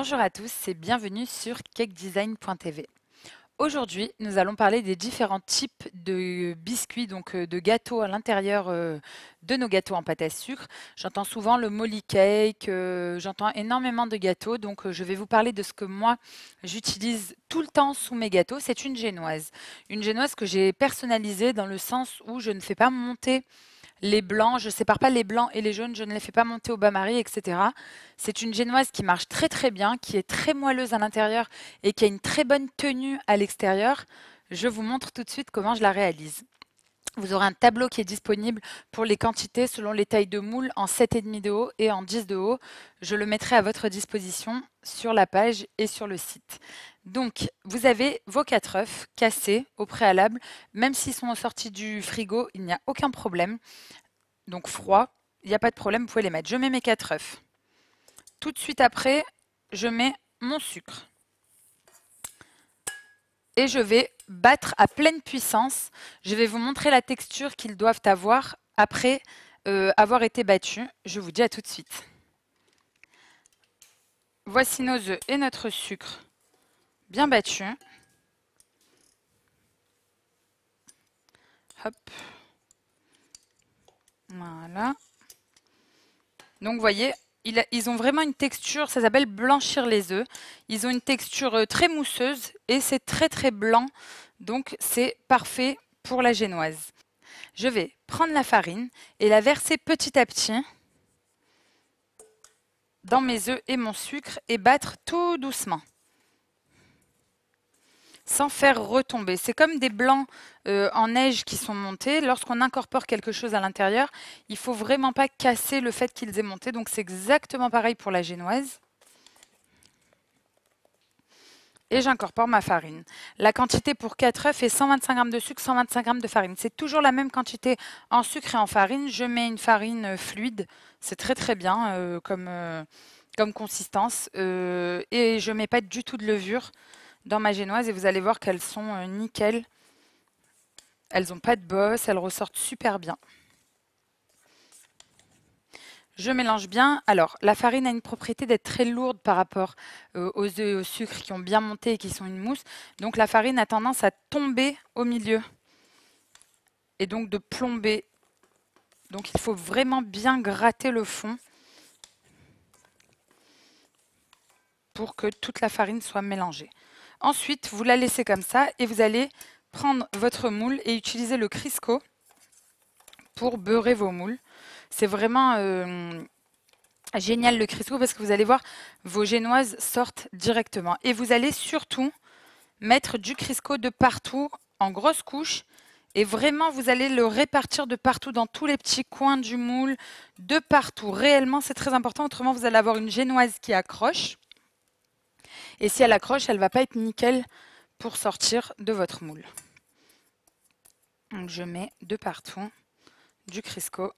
Bonjour à tous et bienvenue sur cakedesign.tv. Aujourd'hui, nous allons parler des différents types de biscuits, donc de gâteaux à l'intérieur de nos gâteaux en pâte à sucre. J'entends souvent le molly cake, j'entends énormément de gâteaux, donc je vais vous parler de ce que moi j'utilise tout le temps sous mes gâteaux. C'est une génoise. Une génoise que j'ai personnalisée dans le sens où je ne fais pas monter les blancs, je ne sépare pas les blancs et les jaunes, je ne les fais pas monter au bain-marie, etc. C'est une génoise qui marche très très bien, qui est très moelleuse à l'intérieur et qui a une très bonne tenue à l'extérieur. Je vous montre tout de suite comment je la réalise. Vous aurez un tableau qui est disponible pour les quantités selon les tailles de moule en 7,5 de haut et en 10 de haut. Je le mettrai à votre disposition sur la page et sur le site. Donc, vous avez vos 4 œufs cassés au préalable. Même s'ils sont sortis du frigo, il n'y a aucun problème. Donc froid, il n'y a pas de problème, vous pouvez les mettre. Je mets mes 4 œufs. Tout de suite après, je mets mon sucre. Et je vais battre à pleine puissance. Je vais vous montrer la texture qu'ils doivent avoir après avoir été battus. Je vous dis à tout de suite. Voici nos œufs et notre sucre bien battus. Hop. Voilà. Donc vous voyez, ils ont vraiment une texture, ça s'appelle blanchir les œufs. Ils ont une texture très mousseuse et c'est très très blanc. Donc c'est parfait pour la génoise. Je vais prendre la farine et la verser petit à petit dans mes œufs et mon sucre et battre tout doucement. Sans faire retomber. C'est comme des blancs en neige qui sont montés. Lorsqu'on incorpore quelque chose à l'intérieur, il ne faut vraiment pas casser le fait qu'ils aient monté. Donc c'est exactement pareil pour la génoise. Et j'incorpore ma farine. La quantité pour 4 œufs est 125 g de sucre, 125 g de farine. C'est toujours la même quantité en sucre et en farine. Je mets une farine fluide. C'est très très bien comme consistance. Et je ne mets pas du tout de levure dans ma génoise. Et vous allez voir qu'elles sont nickel. Elles n'ont pas de bosse, elles ressortent super bien. Je mélange bien. Alors, la farine a une propriété d'être très lourde par rapport aux œufs et au sucre qui ont bien monté et qui sont une mousse. Donc, la farine a tendance à tomber au milieu et donc de plomber. Donc, il faut vraiment bien gratter le fond pour que toute la farine soit mélangée. Ensuite, vous la laissez comme ça et vous allez prendre votre moule et utiliser le Crisco pour beurrer vos moules. C'est vraiment génial le Crisco parce que vous allez voir, vos génoises sortent directement. Et vous allez surtout mettre du Crisco de partout en grosses couches. Et vraiment, vous allez le répartir de partout dans tous les petits coins du moule, de partout. Réellement, c'est très important. Autrement, vous allez avoir une génoise qui accroche. Et si elle accroche, elle ne va pas être nickel pour sortir de votre moule. Donc, je mets de partout du Crisco.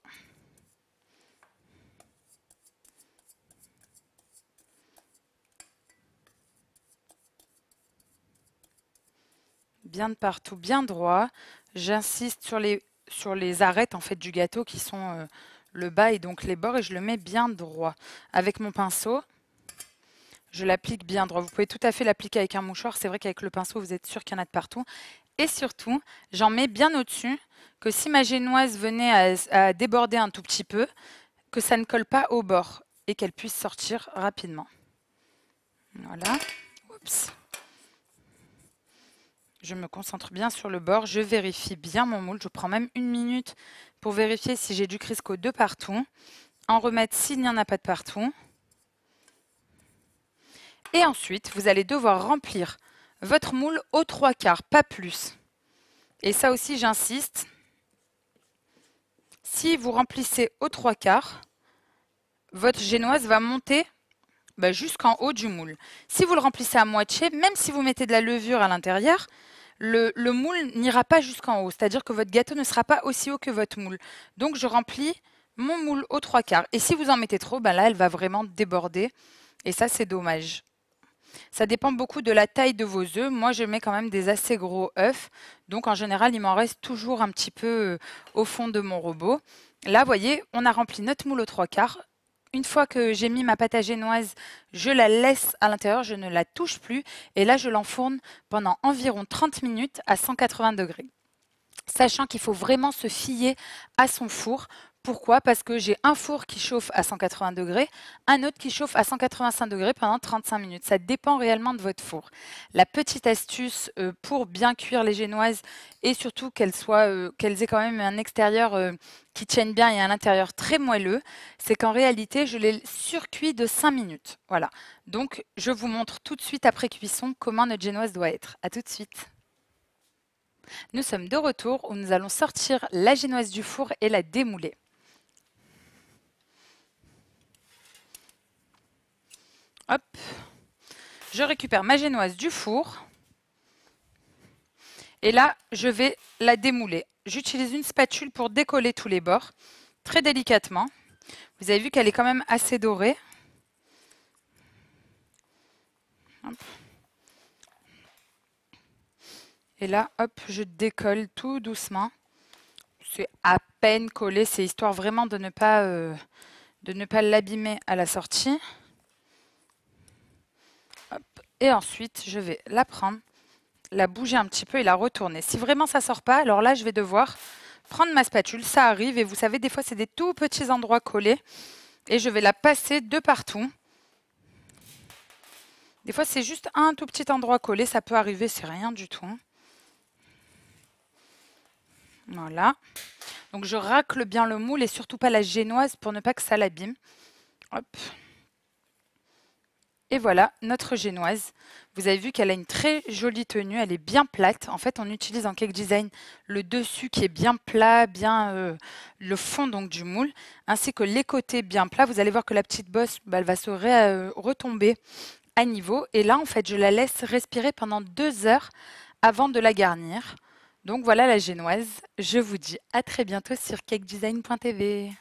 Bien de partout, bien droit. J'insiste sur les arêtes en fait du gâteau qui sont le bas et donc les bords et je le mets bien droit. Avec mon pinceau, je l'applique bien droit. Vous pouvez tout à fait l'appliquer avec un mouchoir. C'est vrai qu'avec le pinceau, vous êtes sûr qu'il y en a de partout. Et surtout, j'en mets bien au-dessus que si ma génoise venait à déborder un tout petit peu, que ça ne colle pas au bord et qu'elle puisse sortir rapidement. Voilà. Oups. Je me concentre bien sur le bord, je vérifie bien mon moule. Je prends même 1 minute pour vérifier si j'ai du Crisco de partout. En remettre s'il n'y en a pas de partout. Et ensuite, vous allez devoir remplir votre moule aux 3/4, pas plus. Et ça aussi, j'insiste. Si vous remplissez aux 3/4, votre génoise va monter jusqu'en haut du moule. Si vous le remplissez à moitié, même si vous mettez de la levure à l'intérieur, le moule n'ira pas jusqu'en haut. C'est-à-dire que votre gâteau ne sera pas aussi haut que votre moule. Donc, je remplis mon moule aux 3/4. Et si vous en mettez trop, là, elle va vraiment déborder. Et ça, c'est dommage. Ça dépend beaucoup de la taille de vos œufs. Moi, je mets quand même des assez gros œufs. Donc, en général, il m'en reste toujours un petit peu au fond de mon robot. Là, vous voyez, on a rempli notre moule aux 3/4. une fois que j'ai mis ma pâte à génoise, je la laisse à l'intérieur, je ne la touche plus. Et là, je l'enfourne pendant environ 30 minutes à 180 degrés. Sachant qu'il faut vraiment se fier à son four. Pourquoi? Parce que j'ai un four qui chauffe à 180 degrés, un autre qui chauffe à 185 degrés pendant 35 minutes. Ça dépend réellement de votre four. La petite astuce pour bien cuire les génoises et surtout qu'elles aient quand même un extérieur qui tienne bien et un intérieur très moelleux, c'est qu'en réalité, je les surcuis de 5 minutes. Voilà. Donc, je vous montre tout de suite après cuisson comment notre génoise doit être. À tout de suite. Nous sommes de retour où nous allons sortir la génoise du four et la démouler. Hop, je récupère ma génoise du four et là, je vais la démouler. J'utilise une spatule pour décoller tous les bords, très délicatement. Vous avez vu qu'elle est quand même assez dorée. Hop. Et là, hop, je décolle tout doucement. C'est à peine collé, c'est histoire vraiment de ne pas l'abîmer à la sortie. Hop. Et ensuite, je vais la prendre, la bouger un petit peu et la retourner. Si vraiment ça ne sort pas, alors là, je vais devoir prendre ma spatule. Ça arrive et vous savez, des fois, c'est des tout petits endroits collés. Et je vais la passer de partout. Des fois, c'est juste un tout petit endroit collé. Ça peut arriver, c'est rien du tout. Voilà. Donc, je racle bien le moule et surtout pas la génoise pour ne pas que ça l'abîme. Hop. Et voilà notre génoise. Vous avez vu qu'elle a une très jolie tenue, elle est bien plate. En fait, on utilise en cake design le dessus qui est bien plat, bien le fond donc du moule, ainsi que les côtés bien plats. Vous allez voir que la petite bosse, elle va se retomber à niveau. Et là, en fait, je la laisse respirer pendant 2 heures avant de la garnir. Donc voilà la génoise. Je vous dis à très bientôt sur cakedesign.tv.